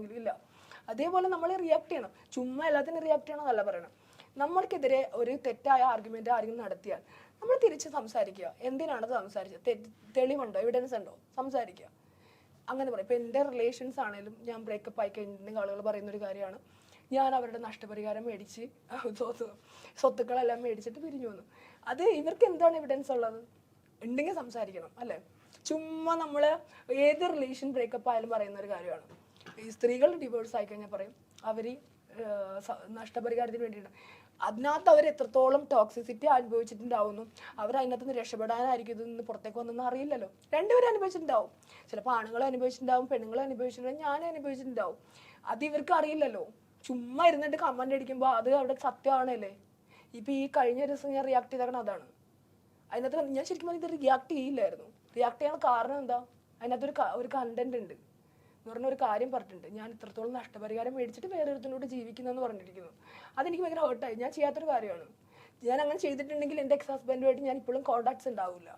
ഇല്ല. അതേപോലെ നമ്മൾ റിയാക്ട് ചെയ്യണം. ചുമ്മാ എല്ലാത്തിനും റിയാക്ട് ചെയ്യണം എന്നല്ല പറയണം. നമ്മൾക്കെതിരെ ഒരു തെറ്റായ ആർഗ്യുമെന്റ് ആരെങ്കിലും നടത്തിയാൽ നമ്മൾ തിരിച്ച് സംസാരിക്കുക. എന്തിനാണത് സംസാരിച്ചത്? തെളിവുണ്ടോ? എവിഡൻസ് ഉണ്ടോ? സംസാരിക്കുക. അങ്ങനെ പറയും. ഇപ്പം എൻ്റെ റിലേഷൻസ് ആണെങ്കിലും ഞാൻ ബ്രേക്കപ്പ് ആയി കഴിഞ്ഞിട്ടുണ്ടെങ്കിൽ ആളുകൾ പറയുന്നൊരു കാര്യമാണ്, ഞാൻ അവരുടെ നഷ്ടപരിഹാരം മേടിച്ച് സ്വത്തുക്കളെല്ലാം മേടിച്ചിട്ട് പിരിഞ്ഞു വന്നു. അത് ഇവർക്ക് എന്താണ് എവിഡൻസ് ഉള്ളത്? ഉണ്ടെങ്കിൽ സംസാരിക്കണം അല്ലേ? ചുമ്മാ നമ്മൾ ഏത് റിലേഷൻ ബ്രേക്കപ്പ് ആയാലും പറയുന്ന ഒരു കാര്യമാണ്. ഈ സ്ത്രീകൾ ഡിവോഴ്സ് ആയി കഴിഞ്ഞാൽ പറയും അവർ നഷ്ടപരിഹാരത്തിന് വേണ്ടിയിട്ട്. അതിനകത്ത് അവർ എത്രത്തോളം ടോക്സിസിറ്റി അനുഭവിച്ചിട്ടുണ്ടാവുന്നു, അവർ അതിനകത്ത് നിന്ന് രക്ഷപ്പെടാനായിരിക്കും ഇതിൽ നിന്ന് പുറത്തേക്ക് വന്നൊന്നും അറിയില്ലല്ലോ. രണ്ടുപേരും അനുഭവിച്ചിട്ടുണ്ടാവും. ചിലപ്പോൾ ആണുങ്ങളും അനുഭവിച്ചിട്ടുണ്ടാവും, പെണ്ണുങ്ങളും അനുഭവിച്ചിട്ടുണ്ടാവും, ഞാനും അനുഭവിച്ചിട്ടുണ്ടാവും. അത് ഇവർക്ക് അറിയില്ലല്ലോ. ചുമ്മാ ഇരുന്നിട്ട് കമന്റ് അടിക്കുമ്പോൾ അത് അവിടെ സത്യമാണല്ലേ. ഇപ്പം ഈ കഴിഞ്ഞ ദിവസം ഞാൻ റിയാക്ട് ചെയ്തേക്കണം അതാണ്. അതിനകത്ത് ഞാൻ ശരിക്കും പറഞ്ഞാൽ ഇത് റിയാക്ട് ചെയ്യില്ലായിരുന്നു. റിയാക്ട് ചെയ്യാൻ കാരണം എന്താ? അതിനകത്തൊരു ഒരു കണ്ടന്റ് ഉണ്ട് എന്ന് പറഞ്ഞ ഒരു കാര്യം പറഞ്ഞിട്ടുണ്ട്. ഞാൻ ഇത്രത്തോളം നഷ്ടപരിഹാരം മേടിച്ചിട്ട് വേറെ ഒരുത്തിനോട് ജീവിക്കുന്നതെന്ന് പറഞ്ഞിരിക്കുന്നു. അതെനിക്ക് ഭയങ്കര ഹേർട്ടായി. ഞാൻ ചെയ്യാത്തൊരു കാര്യമാണ്. ഞാൻ അങ്ങനെ ചെയ്തിട്ടുണ്ടെങ്കിൽ എൻ്റെ എക്സ് ഹസ്ബൻഡുമായിട്ട് ഞാൻ ഇപ്പോഴും കോൺടാക്ട്സ് ഉണ്ടാവില്ല.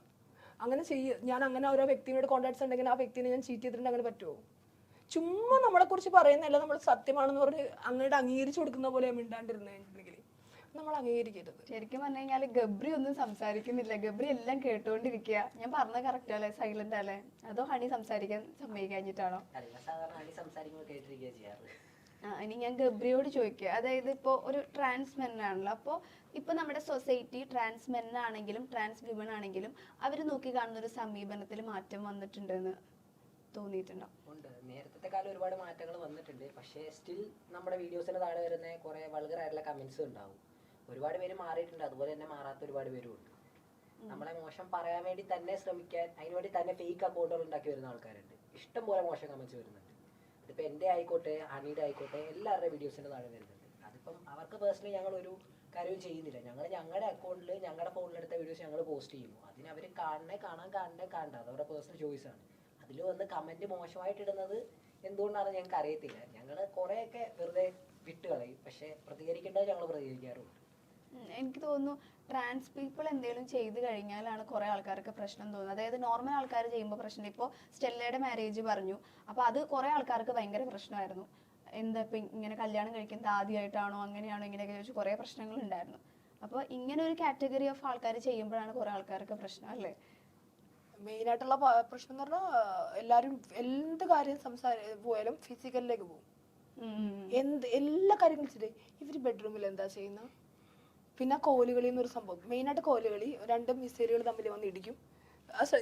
അങ്ങനെ ഞാൻ അങ്ങനെ ഓരോ വ്യക്തിയോട് കോൺടാക്ട്സ് ഉണ്ടെങ്കിൽ ആ വ്യക്തിനെ ഞാൻ ചീറ്റ് ചെയ്തിട്ടുണ്ട് അങ്ങനെ പറ്റുമോ? ചുമ്മാ നമ്മളെക്കുറിച്ച് പറയുന്നതല്ല നമ്മൾ സത്യമാണെന്ന് പറഞ്ഞ് അങ്ങോട്ട് അംഗീകരിച്ചു കൊടുക്കുന്ന പോലെ മിണ്ടാണ്ടിരുന്നെങ്കിൽ നമ്മൾ അംഗീകരിക്കരുത്. ശരിക്കും പറഞ്ഞു കഴിഞ്ഞാൽ ഗബ്രി ഒന്നും സംസാരിക്കുന്നില്ല. ഗബ്രി എല്ലാം കേട്ടോണ്ടിരിക്കുക. ഞാൻ പറഞ്ഞത് കറക്റ്റ് അല്ലേ? സൈലന്റ് അല്ലേ? അതോ ഹണി സംസാരിക്കാൻ സമ്മതിക്കാഞ്ഞിട്ടാണോ? ഇനി ഞാൻ ഗബ്രിയോട് ചോദിക്കുക. അതായത് ഇപ്പോൾ ഒരു ട്രാൻസ് മെൻ ആണല്ലോ. അപ്പോൾ ഇപ്പൊ നമ്മുടെ സൊസൈറ്റി ട്രാൻസ് മെൻ ആണെങ്കിലും ട്രാൻസ് വിമൺ ആണെങ്കിലും അവർ നോക്കി കാണുന്ന ഒരു സമീപനത്തിൽ മാറ്റം വന്നിട്ടുണ്ടെന്ന് തോന്നിയിട്ടുണ്ടോ? ഉണ്ട്. നേരത്തെ കാലം ഒരുപാട് മാറ്റങ്ങൾ വന്നിട്ടുണ്ട്. പക്ഷേ സ്റ്റിൽ നമ്മുടെ വീഡിയോസിന് താഴെ വരുന്ന കുറെ വൾഗർ ആയിട്ടുള്ള കമന്റ്സ് ഉണ്ടാവും. ഒരുപാട് പേര് മാറിയിട്ടുണ്ട്, അതുപോലെ തന്നെ മാറാത്ത ഒരുപാട് പേരും ഉണ്ട്. നമ്മളെ മോശം പറയാൻ വേണ്ടി തന്നെ ശ്രമിക്കാൻ, അതിനുവേണ്ടി തന്നെ ഫേക്ക് അക്കൗണ്ടുകൾ ഉണ്ടാക്കി വരുന്ന ആൾക്കാരുണ്ട്. ഇഷ്ടം പോലെ മോശം കമന്റ്സ് വരുന്നുണ്ട്. അതിപ്പോൾ എൻ്റെ ആയിക്കോട്ടെ ഹണിയുടെ ആയിക്കോട്ടെ എല്ലാവരുടെ വീഡിയോസിൻ്റെ താഴെ വരുന്നുണ്ട്. അതിപ്പം അവർക്ക് പേഴ്സണലി ഞങ്ങൾ ഒരു കാര്യവും ചെയ്യുന്നില്ല. ഞങ്ങളുടെ അക്കൗണ്ടിൽ ഞങ്ങളുടെ ഫോണിലെടുത്ത വീഡിയോസ് ഞങ്ങൾ പോസ്റ്റ് ചെയ്യുന്നു. അതിന് അവർ കാണണ്ട അത് അവരുടെ പേഴ്സണൽ ചോയ്സ് ആണ്. അതിൽ വന്ന് കമന്റ് മോശമായിട്ട് ഇടുന്നത് എന്തുകൊണ്ടാണ് ഞങ്ങൾക്ക് അറിയത്തില്ല. ഞങ്ങൾ കുറേയൊക്കെ വെറുതെ വിട്ടുകളയും, പക്ഷെ പ്രതികരിക്കേണ്ടത് ഞങ്ങൾ പ്രതികരിക്കാറുണ്ട്. എനിക്ക് തോന്നുന്നു ട്രാൻസ് പീപ്പിൾ എന്തെങ്കിലും ചെയ്ത് കഴിഞ്ഞാലാണ് കുറെ ആൾക്കാർക്ക് പ്രശ്നം തോന്നുന്നത്. അതായത് നോർമൽ ആൾക്കാർ ചെയ്യുമ്പോൾ പ്രശ്നം. ഇപ്പോൾ സ്റ്റെല്ലയുടെ മാരേജ് പറഞ്ഞു, അപ്പോൾ അത് കുറെ ആൾക്കാർക്ക് ഭയങ്കര പ്രശ്നമായിരുന്നു. എന്താ ഇപ്പം ഇങ്ങനെ കല്യാണം കഴിക്കുന്നത് ആദ്യമായിട്ടാണോ, അങ്ങനെയാണോ, ഇങ്ങനെയൊക്കെ ചോദിച്ചു കുറേ പ്രശ്നങ്ങൾ ഉണ്ടായിരുന്നു. അപ്പോൾ ഇങ്ങനെ ഒരു കാറ്റഗറി ഓഫ് ആൾക്കാർ ചെയ്യുമ്പോഴാണ് കുറെ ആൾക്കാർക്ക് പ്രശ്നം അല്ലേ? മെയിനായിട്ടുള്ള പ്രശ്നം എന്ന് പറഞ്ഞാൽ എല്ലാവരും എന്ത് കാര്യം പോയാലും ഫിസിക്കലിലേക്ക് പോകും. എല്ലാ കാര്യങ്ങളും ചെയ്തേ ഇവര് ബെഡ്റൂമിൽ എന്താ ചെയ്യുന്ന. പിന്നെ കോലുകളി എന്നൊരു സംഭവം, മെയിനായിട്ട് കോലുകളി. രണ്ട് മിസൈലുകൾ തമ്മിൽ വന്ന് ഇടിക്കും.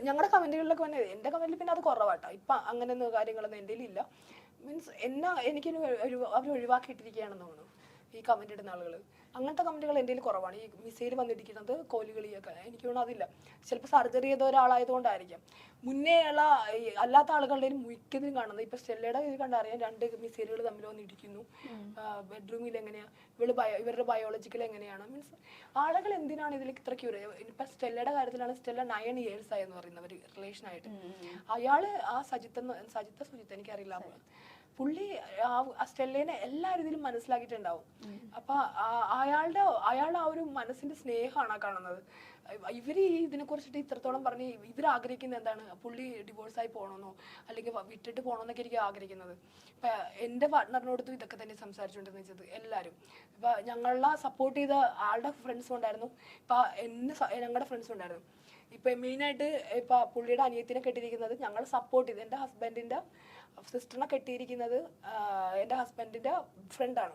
ഞങ്ങളുടെ കമന്റുകളിലൊക്കെ വന്നെ, എൻ്റെ കമന്റിൽ പിന്നെ അത് കുറവാട്ടോ. ഇപ്പം അങ്ങനെയൊന്നും കാര്യങ്ങളൊന്നും എൻ്റെ ഇല്ല. മീൻസ് എനിക്കൊരു അവർ ഒഴിവാക്കിയിട്ടിരിക്കുകയാണെന്ന് തോന്നുന്നു ഈ കമന്റ് ഇടുന്ന ആളുകൾ. അങ്ങനത്തെ കമന്റുകൾ എൻ്റെ കുറവാണ്. ഈ മിസൈൽ വന്നിരിക്കുന്നത് കോലുകളിയൊക്കെ എനിക്ക് തോന്നുന്നു അതില്ല. ചിലപ്പോൾ സർജറി ചെയ്ത ഒരാളായതുകൊണ്ടായിരിക്കാം. മുന്നേ ഉള്ള അല്ലാത്ത ആളുകളുടെ മിക്കതിനും കാണുന്നത് ഇപ്പൊ സ്റ്റെല്ലയുടെ ഇത് കണ്ടറിയാം. രണ്ട് മിസൈലുകൾ തമ്മിൽ വന്ന് ഇടിക്കുന്നു. ബെഡ്റൂമിൽ എങ്ങനെയാ ഇവരുടെ ബയോളജിക്കൽ എങ്ങനെയാണ്. മീൻസ് ആളുകൾ എന്തിനാണ് ഇതിലേക്ക് ഇത്ര ക്യൂരിയസ്. ഇപ്പൊ സ്റ്റെല്ലയുടെ കാര്യത്തിലാണ് സ്റ്റെല്ല 9 years ആയെന്ന് പറയുന്ന ഒരു റിലേഷൻ ആയിട്ട്. അയാള് ആ സുജിത്ത് എനിക്കറിയില്ല, പുള്ളി സ്റ്റെല്ലേനെ എല്ലാ രീതിയിലും മനസ്സിലാക്കിയിട്ടുണ്ടാവും. അപ്പൊ അയാളുടെ ആ ഒരു മനസ്സിന്റെ സ്നേഹമാണ് കാണുന്നത്. ഇവര് ഇതിനെ കുറിച്ചിട്ട് ഇത്രത്തോളം പറഞ്ഞ് ഇവരാഗ്രഹിക്കുന്നത് എന്താണ്? പുള്ളി ഡിവോഴ്സായി പോകണമെന്നോ അല്ലെങ്കിൽ വിട്ടിട്ട് പോകണമെന്നൊക്കെ എനിക്ക് ആഗ്രഹിക്കുന്നത്. ഇപ്പൊ എൻ്റെ പാർട്ട്ണറിനോടത്തും ഇതൊക്കെ തന്നെ സംസാരിച്ചുകൊണ്ടിരുന്ന വെച്ചത് എല്ലാവരും. ഇപ്പൊ ഞങ്ങളെ സപ്പോർട്ട് ചെയ്ത ആളുടെ ഫ്രണ്ട്സും ഉണ്ടായിരുന്നു, ഇപ്പൊ ഞങ്ങളുടെ ഫ്രണ്ട്സും ഉണ്ടായിരുന്നു. ഇപ്പൊ മെയിനായിട്ട് ഇപ്പൊ പുള്ളിയുടെ അനിയത്തിനെ കെട്ടിയിരിക്കുന്നത് ഞങ്ങൾ സപ്പോർട്ട് ചെയ്ത്, എൻ്റെ ഹസ്ബൻഡിന്റെ സിസ്റ്ററിനെ കെട്ടിയിരിക്കുന്നത് എൻ്റെ ഹസ്ബൻഡിന്റെ ഫ്രണ്ടാണ്.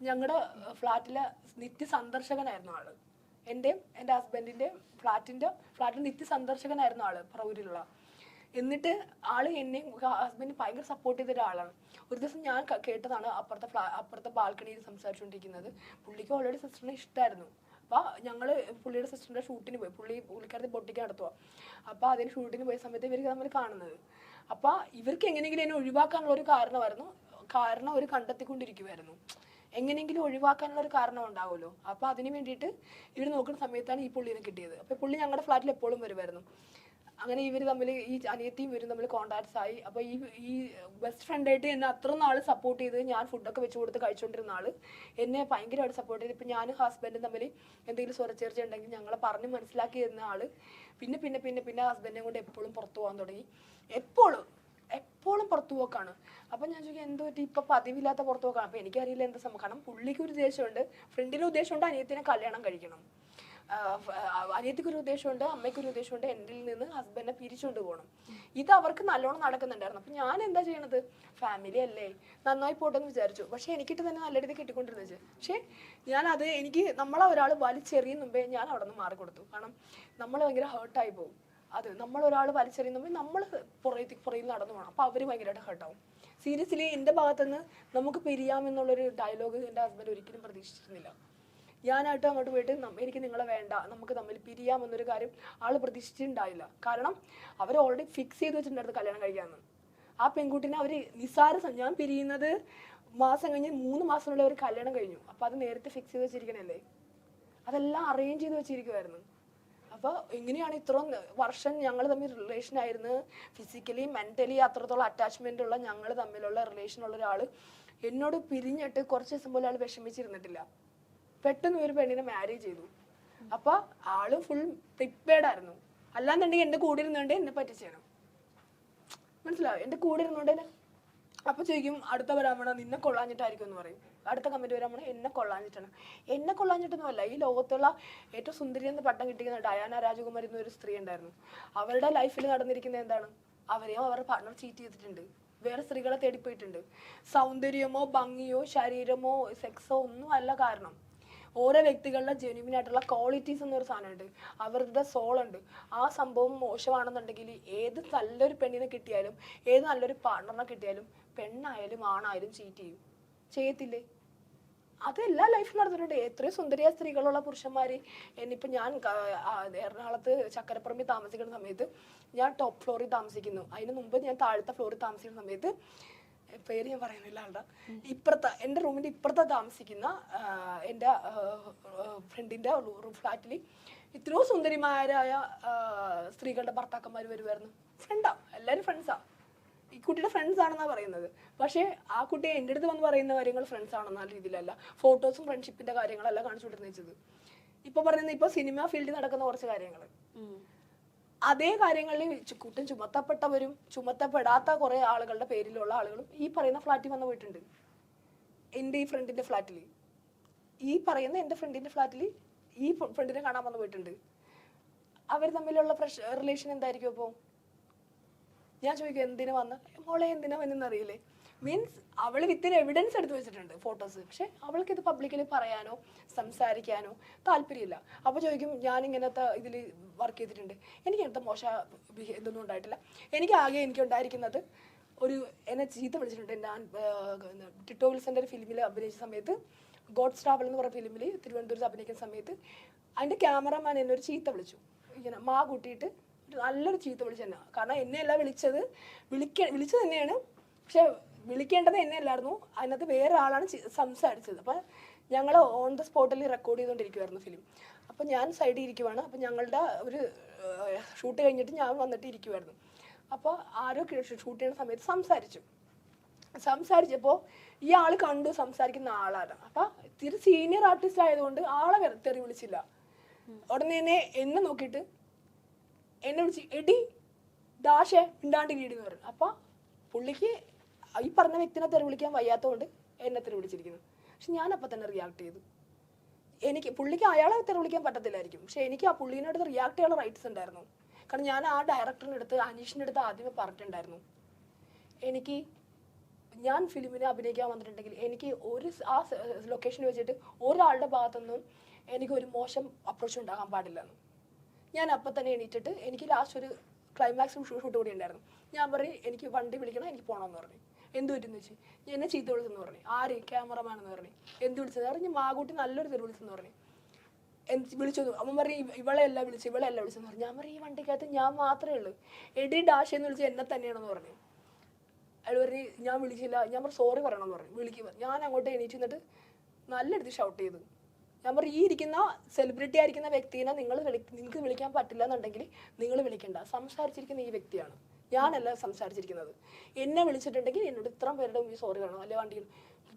ഞങ്ങളുടെ ഫ്ലാറ്റിലെ നിത്യ സന്ദർശകനായിരുന്നു ആള്. എൻ്റെ ഹസ്ബൻഡിന്റെ ഫ്ലാറ്റിൽ നിത്യ സന്ദർശകനായിരുന്നു ആള് പറവൂരിലുള്ള. എന്നിട്ട് ആള് എന്നെയും ഹസ്ബൻഡിനെ ഭയങ്കര സപ്പോർട്ട് ചെയ്ത ഒരാളാണ്. ഒരു ദിവസം ഞാൻ കേട്ടതാണ് അപ്പുറത്തെ ബാൽക്കണിയിൽ സംസാരിച്ചുകൊണ്ടിരിക്കുന്നത്. പുള്ളിക്ക് ഓൾറെഡി സിസ്റ്ററിനെ ഇഷ്ടമായിരുന്നു. അപ്പൊ ഞങ്ങള് പുള്ളിയുടെ സിസ്റ്ററിന്റെ ഷൂട്ടിന് പോയി. പുള്ളിക്കാരത്തെ പൊട്ടിക്ക് നടത്തുക. അപ്പൊ അതിന് ഷൂട്ടിന് പോയ സമയത്ത് ഇവർക്ക് തമ്മിൽ കാണുന്നത്. അപ്പൊ ഇവർക്ക് എങ്ങനെയെങ്കിലും എന്നെ ഒഴിവാക്കാനുള്ള ഒരു കാരണം അവർ കണ്ടെത്തിക്കൊണ്ടിരിക്കുമായിരുന്നു. എങ്ങനെയെങ്കിലും ഒഴിവാക്കാനുള്ള ഒരു കാരണം ഉണ്ടാവുമല്ലോ. അപ്പൊ അതിന് വേണ്ടിയിട്ട് ഇവർ നോക്കുന്ന സമയത്താണ് ഈ പുള്ളിനെ കിട്ടിയത്. അപ്പൊ പുള്ളി ഞങ്ങളുടെ ഫ്ലാറ്റിൽ എപ്പോഴും വരുമായിരുന്നു. അങ്ങനെ ഇവർ തമ്മിൽ ഈ അനിയത്തിയും ഇവരും തമ്മിൽ കോൺടാക്ട്സ് ആയി. അപ്പൊ ഈ ബെസ്റ്റ് ഫ്രണ്ടായിട്ട് എന്നെ അത്ര നാൾ സപ്പോർട്ട് ചെയ്ത്, ഞാൻ ഫുഡൊക്കെ വെച്ച് കൊടുത്ത് കഴിച്ചുകൊണ്ടിരുന്ന ആള് എന്നെ ഭയങ്കരമായിട്ട് സപ്പോർട്ട് ചെയ്ത്. ഇപ്പൊ ഞാനും ഹസ്ബൻഡും തമ്മിൽ എന്തെങ്കിലും സ്വരച്ചേർച്ച ഉണ്ടെങ്കിൽ ഞങ്ങളെ പറഞ്ഞ് മനസ്സിലാക്കി തരുന്ന ആള് പിന്നെ ഹസ്ബൻഡിനെ കൊണ്ട് എപ്പോഴും പുറത്തു പോകാൻ തുടങ്ങി. എപ്പോഴും എപ്പോഴും പുറത്തു പോക്കാണ്. അപ്പം ഞാൻ ചോദിക്കാം എന്ത് പറ്റി ഇപ്പം പതിവില്ലാത്ത പുറത്തു പോക്കാണ്. അപ്പം എനിക്കറിയില്ല എന്താ സംഭവം. കാരണം പുള്ളിക്ക് ഒരു ഉദ്ദേശമുണ്ട്, ഫ്രണ്ടിന് ഉദ്ദേശമുണ്ട് അനിയത്തിനെ കല്യാണം കഴിക്കണം, അനിയത്തിക്കൊരു ഉദ്ദേശമുണ്ട്, അമ്മയ്ക്കൊരു ഉദ്ദേശമുണ്ട്, എൻ്റെ നിന്ന് ഹസ്ബൻഡിനെ പിരിച്ചുകൊണ്ട് പോകണം. ഇത് അവർക്ക് നല്ലോണം നടക്കുന്നുണ്ടായിരുന്നു. അപ്പം ഞാൻ എന്താ ചെയ്യണത്, ഫാമിലി അല്ലേ നന്നായി പോട്ടെന്ന് വിചാരിച്ചു. പക്ഷെ എനിക്കിട്ട് തന്നെ നല്ല രീതിയിൽ കിട്ടിക്കൊണ്ടിരുന്നത്. പക്ഷേ ഞാനത് എനിക്ക് നമ്മളെ ഒരാൾ വലിച്ചെറിയും മുമ്പേ ഞാൻ അവിടെ നിന്ന് മാറിക്കൊടുത്തു. കാരണം നമ്മൾ ഭയങ്കര ഹേർട്ടായി പോകും. അത് നമ്മളൊരാൾ വലിച്ചെറിയുമ്പോൾ നമ്മൾ പുറയിൽ നടന്നു പോകണം. അപ്പോൾ അവർ ഭയങ്കരമായിട്ട് ഹേർട്ടാവും. സീരിയസ്ലി എൻ്റെ ഭാഗത്തുനിന്ന് നമുക്ക് പിരിയാമെന്നുള്ളൊരു ഡയലോഗ് എൻ്റെ ഹസ്ബൻഡ് ഒരിക്കലും പ്രതീക്ഷിച്ചിരുന്നില്ല. ഞാനായിട്ട് അങ്ങോട്ട് പോയിട്ട് എനിക്ക് നിങ്ങളെ വേണ്ട, നമുക്ക് തമ്മിൽ പിരിയാമെന്നൊരു കാര്യം ആൾ പ്രതീക്ഷിച്ചിട്ടുണ്ടായില്ല. കാരണം അവർ ഓൾറെഡി ഫിക്സ് ചെയ്ത് വെച്ചിട്ടുണ്ടായിരുന്നു കല്യാണം കഴിക്കാമെന്ന്. ആ പെൺകുട്ടിനെ അവർ ഞാൻ പിരിയുന്നത് മാസം കഴിഞ്ഞ് 3 മാസത്തിനുള്ളിൽ അവർ കല്യാണം കഴിഞ്ഞു. അപ്പോൾ അത് നേരത്തെ ഫിക്സ് ചെയ്ത് വെച്ചിരിക്കണല്ലേ, അതെല്ലാം അറേഞ്ച് ചെയ്ത് വെച്ചിരിക്കുമായിരുന്നു. അപ്പോൾ എങ്ങനെയാണ് ഇത്രയും വർഷം ഞങ്ങൾ തമ്മിൽ റിലേഷൻ ആയിരുന്നു, ഫിസിക്കലി മെൻ്റലി അത്രത്തോളം അറ്റാച്ച്മെൻ്റ് ഉള്ള ഞങ്ങൾ തമ്മിലുള്ള റിലേഷനുള്ള ഒരാൾ എന്നോട് പിരിഞ്ഞിട്ട് കുറച്ച് ദിവസം പോലും ആൾ വിഷമിച്ചിരുന്നിട്ടില്ല. പെട്ടെന്ന് ഒരു പെണ്ണിനെ മാരേജ് ചെയ്തു. അപ്പോൾ ആള് ഫുൾ പ്രിപ്പയർഡ് ആയിരുന്നു. അല്ലാന്നുണ്ടെങ്കിൽ എൻ്റെ കൂടെ ഇരുന്നുകൊണ്ട് എന്നെ പറ്റിച്ചേനും, മനസ്സിലാവും, എൻ്റെ കൂടെ ഇരുന്നുകൊണ്ട്. അപ്പോൾ ചോദിക്കും അടുത്ത വരാമണ നിന്നെ കൊള്ളാഞ്ഞിട്ടായിരിക്കും എന്ന് പറയും. അടുത്ത കമൻറ്റ് വരാമണ എന്നെ കൊള്ളാഞ്ഞിട്ടാണ്. എന്നെ കൊള്ളാഞ്ഞിട്ടൊന്നുമല്ല, ഈ ലോകത്തുള്ള ഏറ്റവും സുന്ദരി എന്ന് പട്ടം കിട്ടിക്കുന്ന ഡയാന രാജകുമാരി എന്നൊരു സ്ത്രീ ഉണ്ടായിരുന്നു. അവരുടെ ലൈഫിൽ നടന്നിരിക്കുന്നത് എന്താണ്, അവരെയോ അവരുടെ പാർട്ണർ ചീറ്റ് ചെയ്തിട്ടുണ്ട്, വേറെ സ്ത്രീകളെ തേടിപ്പോയിട്ടുണ്ട്. സൗന്ദര്യമോ ഭംഗിയോ ശരീരമോ സെക്സോ ഒന്നും അല്ല കാരണം. ഓരോ വ്യക്തികളുടെ ജെന്യുവിൻ ആയിട്ടുള്ള ക്വാളിറ്റീസ് എന്നൊരു സാധനമുണ്ട്, അവരുടെ സോളുണ്ട്. ആ സംഭവം മോശമാണെന്നുണ്ടെങ്കിൽ ഏത് നല്ലൊരു പെണ്ണിനെ കിട്ടിയാലും ഏത് നല്ലൊരു പാർട്ണറിനെ കിട്ടിയാലും പെണ്ണായാലും ആണായാലും ചീറ്റ് ചെയ്യത്തില്ലേ? അത് എല്ലാ ലൈഫിൽ നടന്നിട്ടുണ്ട്. എത്രയോ സുന്ദരിയായ സ്ത്രീകളുള്ള പുരുഷന്മാർ. എന്നിപ്പോൾ ഞാൻ എറണാകുളത്ത് ചക്കരപ്പറമ്പിൽ താമസിക്കുന്ന സമയത്ത് ഞാൻ ടോപ്പ് ഫ്ലോറിൽ താമസിക്കുന്നു. അതിന് മുമ്പ് ഞാൻ താഴത്തെ ഫ്ലോറിൽ താമസിക്കുന്ന സമയത്ത്, പേര് ഞാൻ പറയുന്നില്ല ആളുടെ, ഇപ്പുറത്തെ എൻ്റെ റൂമിൻ്റെ ഇപ്പുറത്തെ താമസിക്കുന്ന എൻ്റെ ഫ്രണ്ടിൻ്റെ ഫ്ലാറ്റിൽ ഇത്രയോ സുന്ദരിമാരായ സ്ത്രീകളുടെ ഭർത്താക്കന്മാർ വരുമായിരുന്നു. ഫ്രണ്ടാ, എല്ലാവരും ഫ്രണ്ട്സാ. ഈ കുട്ടിയുടെ ഫ്രണ്ട്സ് ആണെന്നാണ് പറയുന്നത്. പക്ഷേ ആ കുട്ടി എൻ്റെ അടുത്ത് വന്ന് പറയുന്ന കാര്യങ്ങൾ ഫ്രണ്ട്സ് ആണെന്ന രീതിയിലല്ല, ഫോട്ടോസും ഫ്രണ്ട്ഷിപ്പിൻ്റെ കാര്യങ്ങളല്ല കാണിച്ചുകൊണ്ടിരുന്ന വെച്ചത്. ഇപ്പോൾ പറയുന്നത് ഇപ്പോൾ സിനിമ ഫീൽഡിൽ നടക്കുന്ന കുറച്ച് കാര്യങ്ങൾ, അതേ കാര്യങ്ങളിൽ കുറ്റം ചുമത്തപ്പെട്ടവരും ചുമത്തപ്പെടാത്ത കുറേ ആളുകളുടെ പേരിലുള്ള ആളുകളും ഈ പറയുന്ന ഫ്ലാറ്റിൽ വന്ന് പോയിട്ടുണ്ട്. എൻ്റെ ഈ ഫ്രണ്ടിൻ്റെ ഫ്ലാറ്റിൽ, ഈ പറയുന്ന എൻ്റെ ഫ്രണ്ടിൻ്റെ ഫ്ലാറ്റിൽ ഈ ഫ്രണ്ടിനെ കാണാൻ വന്ന് പോയിട്ടുണ്ട്. അവർ തമ്മിലുള്ള റിലേഷൻ എന്തായിരിക്കും? അപ്പോൾ ഞാൻ ചോദിക്കും എന്തിനു വന്ന്, മോളെ എന്തിനാ വന്നെന്നറിയില്ലേ? മീൻസ് അവൾ വിത്തിന് എവിഡൻസ് എടുത്ത് വെച്ചിട്ടുണ്ട്, ഫോട്ടോസ്. പക്ഷെ അവൾക്ക് ഇത് പബ്ലിക്കലി പറയാനോ സംസാരിക്കാനോ താല്പര്യമില്ല. അപ്പോൾ ചോദിക്കും ഞാൻ ഇങ്ങനത്തെ ഇതിൽ വർക്ക് ചെയ്തിട്ടുണ്ട്, എനിക്ക് ഇങ്ങനത്തെ ഇതൊന്നും ഉണ്ടായിട്ടില്ല. എനിക്ക് ഉണ്ടായിരിക്കുന്നത് ഒരു എന്നെ ചീത്ത വിളിച്ചിട്ടുണ്ട്. ഞാൻ ടിറ്റോ വിൽസൻ്റെ ഒരു ഫിലിമിൽ അഭിനയിച്ച സമയത്ത്, ഗോഡ്സ് ട്രാവൽ എന്ന് പറയുന്ന ഫിലിമിൽ തിരുവനന്തപുരത്ത് അഭിനയിക്കുന്ന സമയത്ത് അതിൻ്റെ ക്യാമറമാൻ എന്നെ ഒരു ചീത്ത വിളിച്ചു. ഇങ്ങനെ മാ കൂട്ടിയിട്ട് നല്ലൊരു ചീത്ത വിളിച്ചു തന്നെ. കാരണം എന്നെ അല്ല വിളിച്ചത്, വിളിച്ചത് തന്നെയാണ്, പക്ഷെ വിളിക്കേണ്ടത് എന്നെ അല്ലായിരുന്നു. അതിനകത്ത് വേറെ ആളാണ് സംസാരിച്ചത്. അപ്പം ഞങ്ങൾ ഓൺ ദ സ്പോട്ടിൽ റെക്കോർഡ് ചെയ്തുകൊണ്ടിരിക്കുമായിരുന്നു ഫിലിം. അപ്പം ഞാൻ സൈഡിൽ ഇരിക്കുവാണ്. അപ്പം ഞങ്ങളുടെ ഒരു ഷൂട്ട് കഴിഞ്ഞിട്ട് ഞാൻ വന്നിട്ട് ഇരിക്കുമായിരുന്നു. അപ്പോൾ ആരോ ഷൂട്ട് ചെയ്യുന്ന സമയത്ത് സംസാരിച്ചപ്പോൾ ഈ ആൾ കണ്ടു സംസാരിക്കുന്ന ആളാണ്. അപ്പം ഇത്തിരി സീനിയർ ആർട്ടിസ്റ്റ് ആയതുകൊണ്ട് ആളെ തെറി വിളിച്ചില്ല. ഉടനെ എന്നെ നോക്കിയിട്ട് എന്നെ വിളിച്ച് എടി ദാഷേ മിണ്ടാണ്ട് വീടെന്ന് പറഞ്ഞു. അപ്പം പുള്ളിക്ക് ഈ പറഞ്ഞ വ്യക്തിനെ തെറി വിളിക്കാൻ വയ്യാത്തതുകൊണ്ട് എന്നെ തെറി വിളിച്ചിരിക്കുന്നു. പക്ഷെ ഞാൻ അപ്പം തന്നെ റിയാക്ട് ചെയ്തു. പുള്ളിക്ക് അയാളെ തെറി വിളിക്കാൻ പറ്റത്തില്ലായിരിക്കും, പക്ഷെ എനിക്ക് ആ പുള്ളീനടുത്ത് റിയാക്ട് ചെയ്യാനുള്ള റൈറ്റ്സ് ഉണ്ടായിരുന്നു. കാരണം ഞാൻ ആ ഡയറക്ടറിൻ്റെ അടുത്ത് അനീഷിൻ്റെ അടുത്ത് ആദ്യമേ പറഞ്ഞിട്ടുണ്ടായിരുന്നു, ഞാൻ ഫിലിമിനെ അഭിനയിക്കാൻ വന്നിട്ടുണ്ടെങ്കിൽ എനിക്ക് ആ ലൊക്കേഷനിൽ വെച്ചിട്ട് ഒരാളുടെ ഭാഗത്തുനിന്നും എനിക്കൊരു മോശം അപ്രോച്ച് ഉണ്ടാകാൻ പാടില്ലെന്ന്. ഞാൻ അപ്പം തന്നെ എണീറ്റിട്ട് എനിക്ക് ലാസ്റ്റ് ഒരു ക്ലൈമാക്സും ഷൂട്ട് കൂടി ഉണ്ടായിരുന്നു. ഞാൻ പറയും എനിക്ക് വണ്ടി വിളിക്കണം, എനിക്ക് പോകണമെന്ന് പറഞ്ഞു. എന്ത് പറ്റുമെന്ന് വെച്ച് എന്നെ ചീത്ത വിളിച്ചെന്ന് പറഞ്ഞു. ആര്? ക്യാമറമാൻ എന്ന് പറഞ്ഞു. എന്ത് വിളിച്ചത് പറഞ്ഞു? മാകൂട്ടി നല്ലൊരു തെറി വിളിച്ചെന്ന് പറഞ്ഞു. വിളിച്ചു. അവൻ പറയും ഇവളെയല്ല വിളിച്ചെന്ന് പറഞ്ഞു. ഞാൻ പറയും ഈ വണ്ടിക്കകത്ത് ഞാൻ മാത്രമേ ഉള്ളൂ, എടി ഡാഷ് എന്ന് വിളിച്ചത് എന്നെ തന്നെയാണെന്ന് പറഞ്ഞു. അയാൾ പറഞ്ഞ് ഞാൻ വിളിച്ചില്ല. ഞാൻ പറഞ്ഞു സോറി പറയണമെന്ന് പറഞ്ഞു. വിളിക്കുക. ഞാൻ അങ്ങോട്ട് എണീറ്റ് നിന്നിട്ട് നല്ലെടുത്ത് ഷൗട്ട് ചെയ്തു. ഞാൻ പറയും ഈ ഇരിക്കുന്ന സെലിബ്രിറ്റി ആയിരിക്കുന്ന വ്യക്തിനെ നിങ്ങൾക്ക് വിളിക്കാൻ പറ്റില്ല എന്നുണ്ടെങ്കിൽ നിങ്ങൾ വിളിക്കണ്ട. സംസാരിച്ചിരിക്കുന്ന ഈ വ്യക്തിയാണ്, ഞാനല്ല സംസാരിച്ചിരിക്കുന്നത്. എന്നെ വിളിച്ചിട്ടുണ്ടെങ്കിൽ എന്നോട് ഇത്രയും പേരുടെ മുമ്പിൽ സോറി പറയണം, അല്ലെ വണ്ടിയിൽ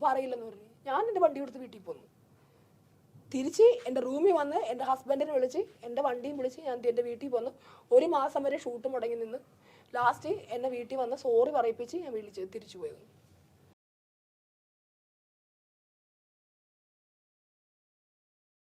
പറയില്ലെന്ന് പറഞ്ഞു. ഞാൻ എൻ്റെ വണ്ടി കൊടുത്ത് വീട്ടിൽ പോന്നു. തിരിച്ച് എൻ്റെ റൂമിൽ വന്ന് എൻ്റെ ഹസ്ബൻഡിനെ വിളിച്ച് എൻ്റെ വണ്ടിയും വിളിച്ച് ഞാൻ എൻ്റെ വീട്ടിൽ പോന്നു. 1 മാസം വരെ ഷൂട്ട് മുടങ്ങി നിന്ന് ലാസ്റ്റ് എന്നെ വീട്ടിൽ വന്ന് സോറി പറയിപ്പിച്ച് ഞാൻ തിരിച്ചു പോയത്.